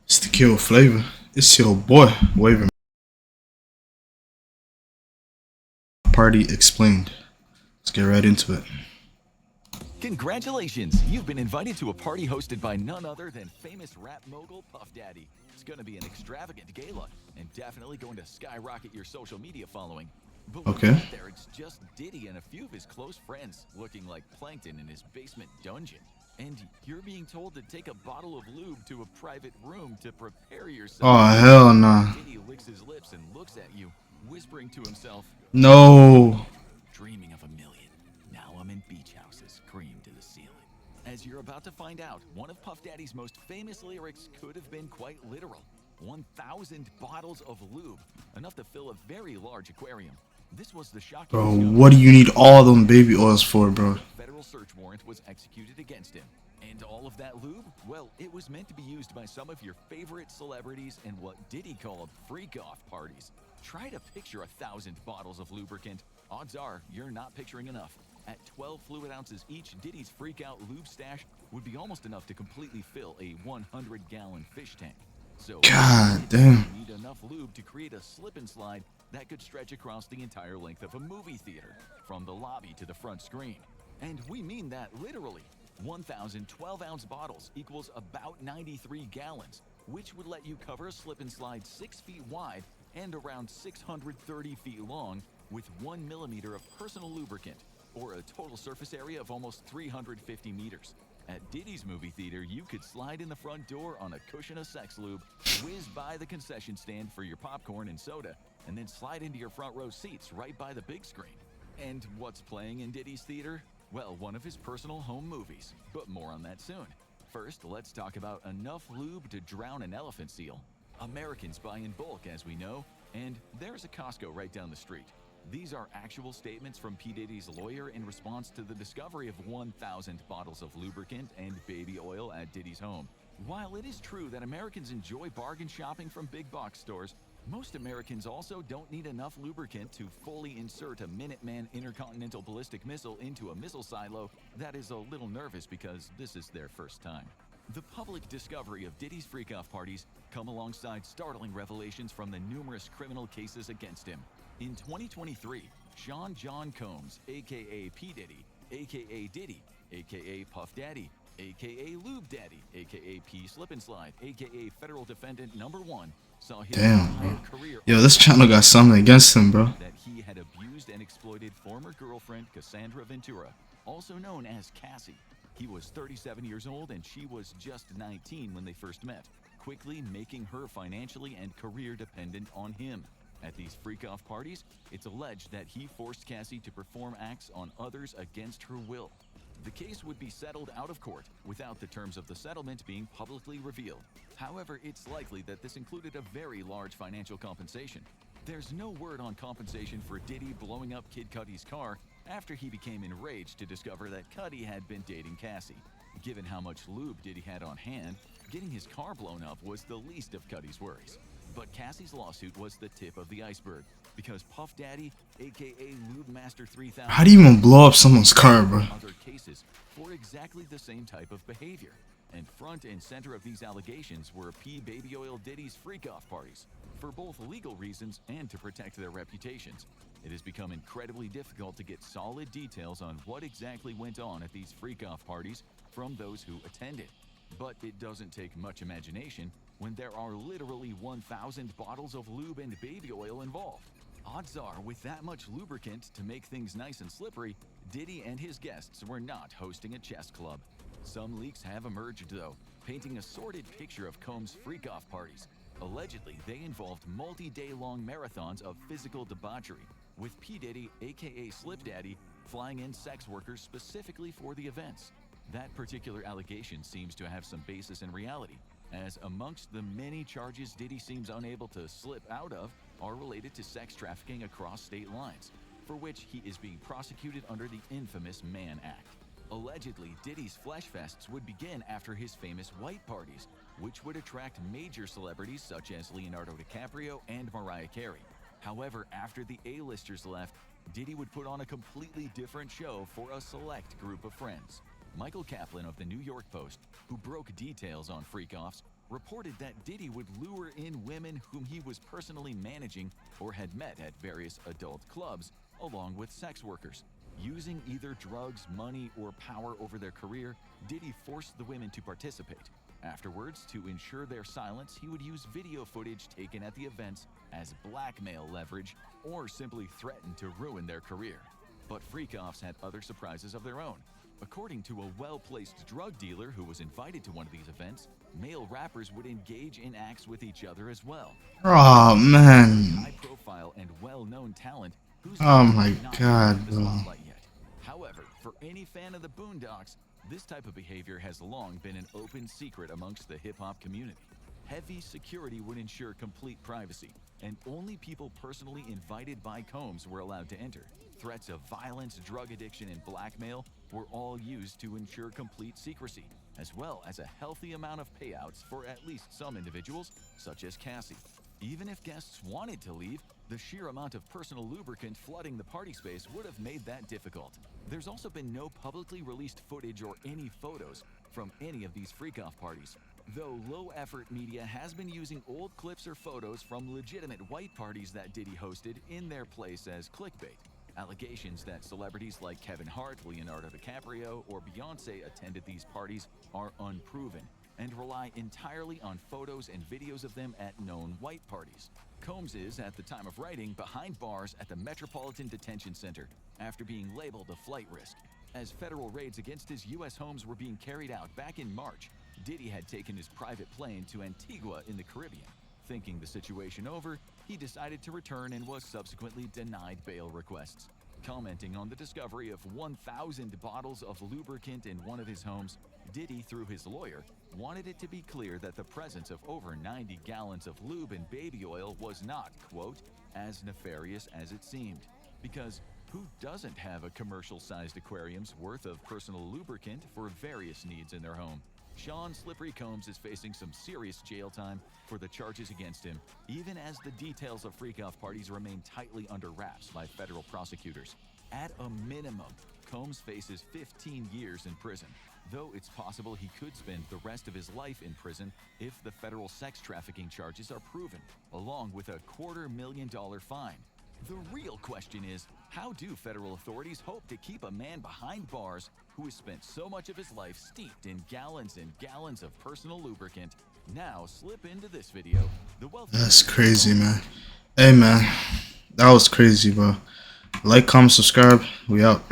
It's the kill flavor. It's your boy, Waver. Party explained. Let's get right into it. Congratulations! You've been invited to a party hosted by none other than famous rap mogul Puff Daddy. It's going to be an extravagant gala and definitely going to skyrocket your social media following. But when you Okay. get there, it's just Diddy and a few of his close friends looking like plankton in his basement dungeon. And you're being told to take a bottle of lube to a private room to prepare yourself. Oh hell nah. Diddy licks his lips and looks at you, whispering to himself, No. dreaming of a million. Now I'm in beach houses, cream to the ceiling. As you're about to find out, one of Puff Daddy's most famous lyrics could have been quite literal. 1,000 bottles of lube, enough to fill a very large aquarium. This was the shocking Bro, discovery. what do you need all them baby oils for, bro? A federal search warrant was executed against him. And all of that lube? Well, it was meant to be used by some of your favorite celebrities in what Diddy called freak-off parties. Try to picture 1,000 bottles of lubricant. Odds are you're not picturing enough. At 12 fluid ounces each, Diddy's freak-out lube stash would be almost enough to completely fill a 100-gallon fish tank. So, God you damn. need enough lube to create a slip and slide that could stretch across the entire length of a movie theater, from the lobby to the front screen. And we mean that literally. 1,000 12-ounce bottles equals about 93 gallons, which would let you cover a slip and slide 6 feet wide and around 630 feet long with 1 millimeter of personal lubricant, or a total surface area of almost 350 meters. At Diddy's movie theater, you could slide in the front door on a cushion of sex lube, whiz by the concession stand for your popcorn and soda, and then slide into your front row seats right by the big screen. And what's playing in Diddy's theater? Well, one of his personal home movies, but more on that soon. First, let's talk about enough lube to drown an elephant seal. Americans buy in bulk, as we know, and there's a Costco right down the street. These are actual statements from P. Diddy's lawyer in response to the discovery of 1,000 bottles of lubricant and baby oil at Diddy's home. While it is true that Americans enjoy bargain shopping from big box stores, most Americans also don't need enough lubricant to fully insert a Minuteman intercontinental ballistic missile into a missile silo that is a little nervous because this is their first time. The public discovery of Diddy's freak-off parties come alongside startling revelations from the numerous criminal cases against him. In 2023, Sean John Combs, aka P. Diddy, aka Diddy, aka Puff Daddy, aka Lube Daddy, aka P. Slip and Slide, aka Federal Defendant Number 1, saw his Damn, entire bro. career Yo, this channel got something against him, bro. that he had abused and exploited former girlfriend Cassandra Ventura, also known as Cassie. He was 37 years old and she was just 19 when they first met, quickly making her financially and career dependent on him. At these freak-off parties, it's alleged that he forced Cassie to perform acts on others against her will. The case would be settled out of court without the terms of the settlement being publicly revealed. However, it's likely that this included a very large financial compensation. There's no word on compensation for Diddy blowing up Kid Cudi's car after he became enraged to discover that Cudi had been dating Cassie. Given how much lube Diddy had on hand, getting his car blown up was the least of Cudi's worries. But Cassie's lawsuit was the tip of the iceberg, because Puff Daddy, aka Lube Master 3000, How do you even blow up someone's car, bro? other cases for exactly the same type of behavior. And front and center of these allegations were P. Baby Oil Diddy's freak-off parties, for both legal reasons and to protect their reputations. It has become incredibly difficult to get solid details on what exactly went on at these freak-off parties from those who attended. But it doesn't take much imagination when there are literally 1,000 bottles of lube and baby oil involved. Odds are, with that much lubricant to make things nice and slippery, Diddy and his guests were not hosting a chess club. Some leaks have emerged, though, painting a sordid picture of Combs' freak-off parties. Allegedly, they involved multi-day-long marathons of physical debauchery, with P. Diddy, aka Slip Daddy, flying in sex workers specifically for the events. That particular allegation seems to have some basis in reality, as amongst the many charges Diddy seems unable to slip out of are related to sex trafficking across state lines, for which he is being prosecuted under the infamous Mann Act. Allegedly, Diddy's flesh fests would begin after his famous white parties, which would attract major celebrities such as Leonardo DiCaprio and Mariah Carey. However, after the A-listers left, Diddy would put on a completely different show for a select group of friends. Michael Kaplan of the New York Post, who broke details on freak-offs, reported that Diddy would lure in women whom he was personally managing or had met at various adult clubs, along with sex workers. Using either drugs, money, or power over their career, Diddy forced the women to participate. Afterwards, to ensure their silence, he would use video footage taken at the events as blackmail leverage or simply threaten to ruin their career. But freak-offs had other surprises of their own. According to a well-placed drug dealer who was invited to one of these events, male rappers would engage in acts with each other as well. Oh man. High-profile and well-known talent whose Oh names my have not God, been in the bro. spotlight yet. However, for any fan of the Boondocks, this type of behavior has long been an open secret amongst the hip-hop community. Heavy security would ensure complete privacy, and only people personally invited by Combs were allowed to enter. Threats of violence, drug addiction, and blackmail were all used to ensure complete secrecy, as well as a healthy amount of payouts for at least some individuals, such as Cassie. Even if guests wanted to leave, the sheer amount of personal lubricant flooding the party space would have made that difficult. There's also been no publicly released footage or any photos from any of these freak-off parties, though low-effort media has been using old clips or photos from legitimate white parties that Diddy hosted in their place as clickbait. Allegations that celebrities like Kevin Hart, Leonardo DiCaprio, or Beyoncé attended these parties are unproven and rely entirely on photos and videos of them at known white parties. Combs is, at the time of writing, behind bars at the Metropolitan Detention Center after being labeled a flight risk. As federal raids against his U.S. homes were being carried out back in March, Diddy had taken his private plane to Antigua in the Caribbean. Thinking the situation over, he decided to return and was subsequently denied bail requests. Commenting on the discovery of 1,000 bottles of lubricant in one of his homes, Diddy, through his lawyer, wanted it to be clear that the presence of over 90 gallons of lube and baby oil was not, quote, as nefarious as it seemed. Because who doesn't have a commercial-sized aquarium's worth of personal lubricant for various needs in their home? Sean Slippery Combs is facing some serious jail time for the charges against him, even as the details of freak-off parties remain tightly under wraps by federal prosecutors. At a minimum, Combs faces 15 years in prison, though it's possible he could spend the rest of his life in prison if the federal sex trafficking charges are proven, along with a $250,000 fine. The real question is, how do federal authorities hope to keep a man behind bars who has spent so much of his life steeped in gallons and gallons of personal lubricant now slip into this video? That's crazy, man. Hey, man. That was crazy, bro. Like, comment, subscribe. We out.